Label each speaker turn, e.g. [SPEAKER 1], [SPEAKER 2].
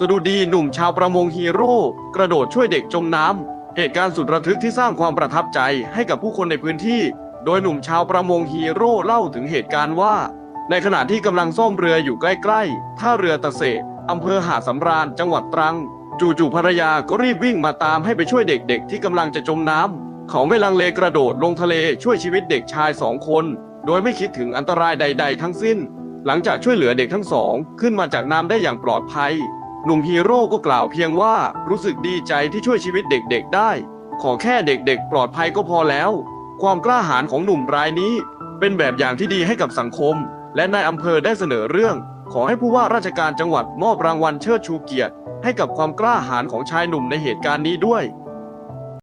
[SPEAKER 1] สดุดีหนุ่มชาวประมงฮีโร่กระโดดช่วยเด็กจมน้ำเหตุการณ์สุดระทึกที่สร้างความประทับใจให้กับผู้คนในพื้นที่โดยหนุ่มชาวประมงฮีโร่เล่าถึงเหตุการณ์ว่าในขณะที่กำลังซ่อมเรืออยู่ใกล้ๆท่าเรือตะเสะอำเภอหาดสำราญจังหวัดตรังจู่ๆภรรยาก็รีบวิ่งมาตามให้ไปช่วยเด็กๆที่กำลังจะจมน้ำเขาไม่ลังเลกระโดดลงทะเลช่วยชีวิตเด็กชาย2 คนโดยไม่คิดถึงอันตรายใดๆทั้งสิ้นหลังจากช่วยเหลือเด็กทั้งสองขึ้นมาจากน้ำได้อย่างปลอดภัยหนุ่มฮีโร่ก็กล่าวเพียงว่ารู้สึกดีใจที่ช่วยชีวิตเด็กๆได้ขอแค่เด็กๆปลอดภัยก็พอแล้วความกล้าหาญของหนุ่มรายนี้เป็นแบบอย่างที่ดีให้กับสังคมและนายอำเภอได้เสนอเรื่องขอให้ผู้ว่าราชการจังหวัดมอบรางวัลเชิดชูเกียรติให้กับความกล้าหาญของชายหนุ่มในเหตุการณ์นี้ด้วย